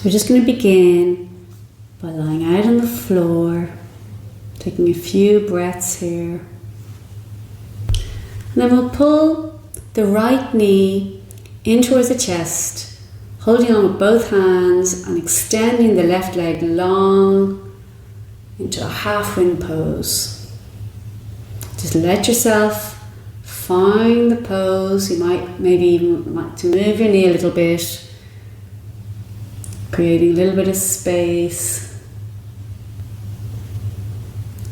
We're just going to begin by lying out on the floor, taking a few breaths here. And then we'll pull the right knee in towards the chest, holding on with both hands and extending the left leg long into a half wind pose. Just let yourself find the pose. You might maybe even like to move your knee a little bit, creating a little bit of space.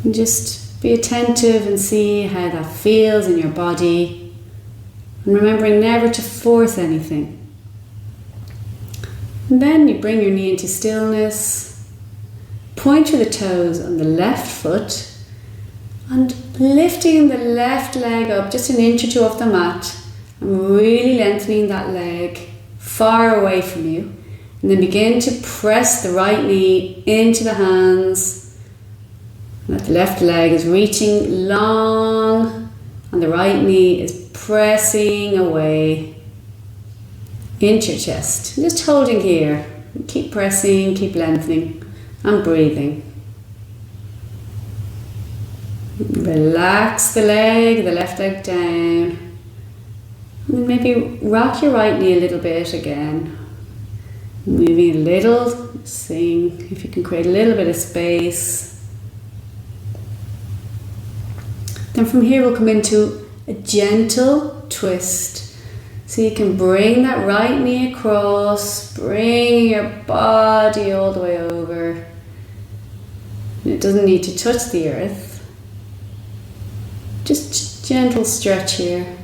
And just be attentive and see how that feels in your body. And remembering never to force anything. And then you bring your knee into stillness. Point to the toes on the left foot. And lifting the left leg up just an inch or two off the mat. And really lengthening that leg far away from you. And then begin to press the right knee into the hands. And that the left leg is reaching long and the right knee is pressing away into your chest. Just holding here. Keep pressing, keep lengthening and breathing. Relax the left leg down. And maybe rock your right knee a little bit again. Moving a little, seeing if you can create a little bit of space. Then from here we'll come into a gentle twist. So you can bring that right knee across, bring your body all the way over. And it doesn't need to touch the earth. Just gentle stretch here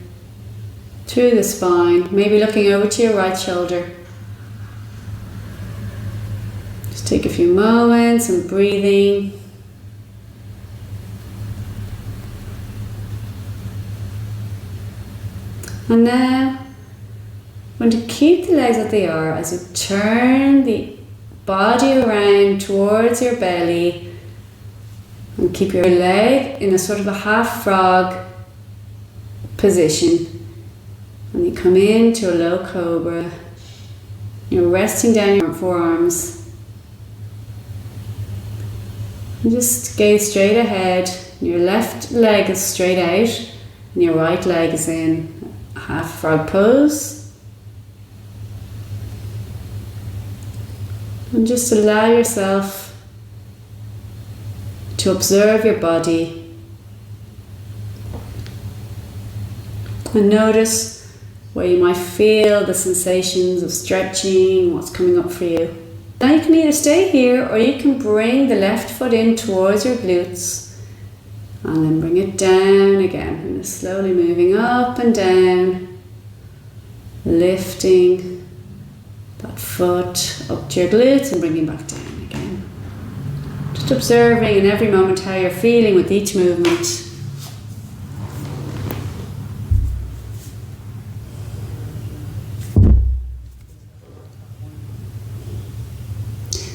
through the spine, maybe looking over to your right shoulder. Take a few moments and breathing. And now, I'm going to keep the legs as they are as you turn the body around towards your belly and keep your leg in a sort of a half frog position. And you come into a low cobra. You're resting down your forearms. And just gaze straight ahead. Your left leg is straight out and your right leg is in a half frog pose. And just allow yourself to observe your body and notice where you might feel the sensations of stretching, what's coming up for you. Now you can either stay here or you can bring the left foot in towards your glutes and then bring it down again. And just slowly moving up and down, lifting that foot up to your glutes and bringing back down again. Just observing in every moment how you're feeling with each movement.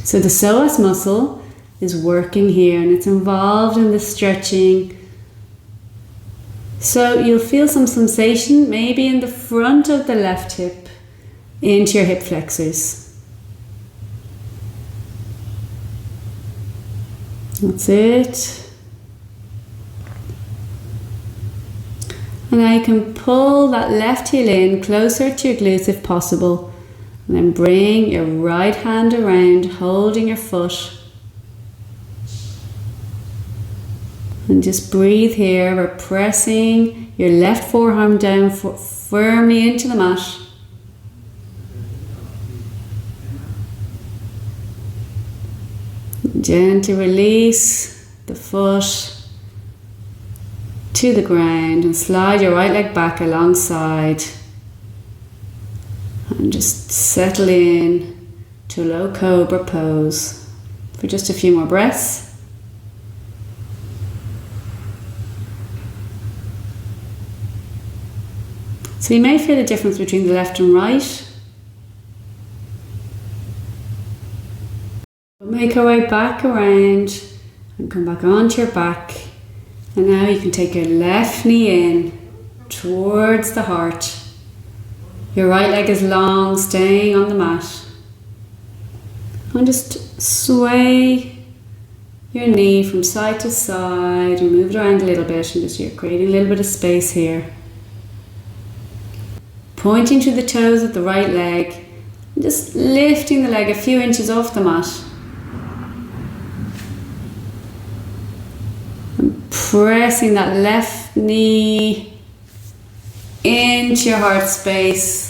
So the psoas muscle is working here and it's involved in the stretching. So you'll feel some sensation maybe in the front of the left hip into your hip flexors. That's it. And now you can pull that left heel in closer to your glutes if possible. And then bring your right hand around, holding your foot. And just breathe here. We're pressing your left forearm down firmly into the mat. Gently release the foot to the ground and slide your right leg back alongside. And just settle in to a low cobra pose for just a few more breaths. So you may feel the difference between the left and right. We'll make our way back around and come back onto your back. And now you can take your left knee in towards the heart. Your right leg is long, staying on the mat. And just sway your knee from side to side and move it around a little bit, and just you're creating a little bit of space here. Pointing to the toes of the right leg, and just lifting the leg a few inches off the mat. And pressing that left knee into your heart space.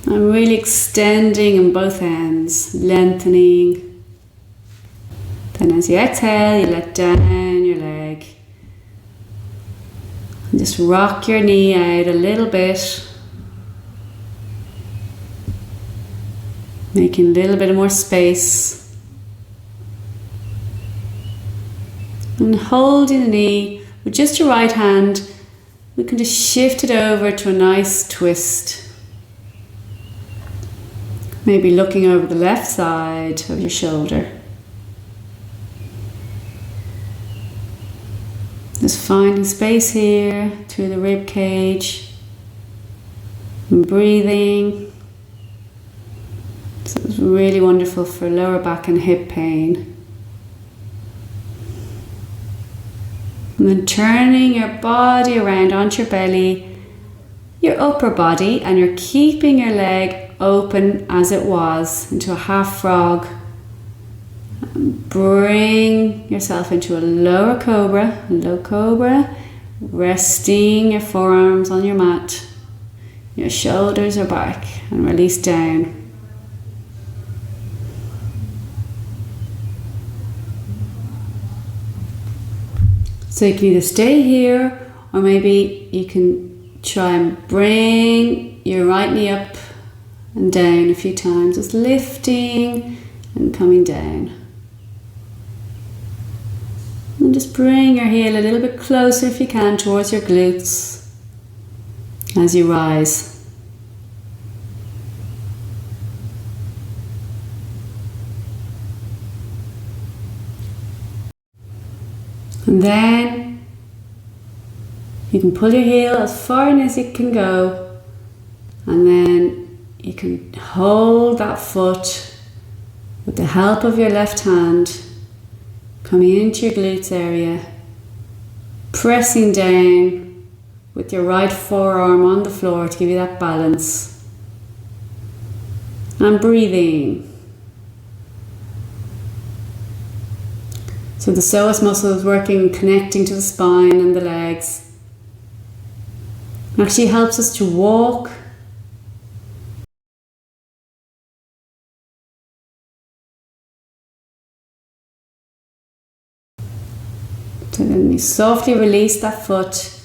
And really extending in both ends, lengthening. Then as you exhale, you let down your leg. And just rock your knee out a little bit. Making a little bit more space. And holding the knee with just your right hand, we can just shift it over to a nice twist. Maybe looking over the left side of your shoulder. Just finding space here through the rib cage. And breathing. So it's really wonderful for lower back and hip pain. And then turning your body around onto your belly, your upper body, and you're keeping your leg open as it was into a half frog. Bring yourself into a low cobra, resting your forearms on your mat. Your shoulders are back and release down. So you can either stay here, or maybe you can try and bring your right knee up and down a few times, just lifting and coming down. And just bring your heel a little bit closer if you can towards your glutes as you rise. And then you can pull your heel as far in as it can go, and then you can hold that foot with the help of your left hand, coming into your glutes area, pressing down with your right forearm on the floor to give you that balance. And breathing. So the psoas muscle is working, connecting to the spine and the legs. It actually helps us to walk. So then you softly release that foot.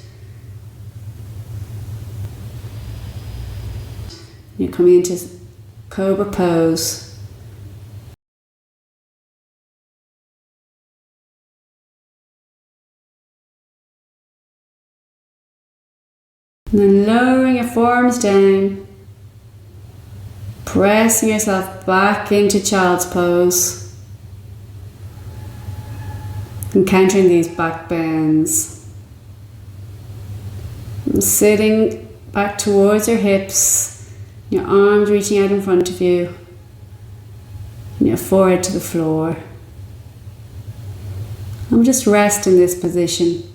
You're coming into cobra pose. And then lowering your forearms down, pressing yourself back into child's pose. Encountering these back bends. And sitting back towards your hips, your arms reaching out in front of you, and your forehead to the floor. And just rest in this position.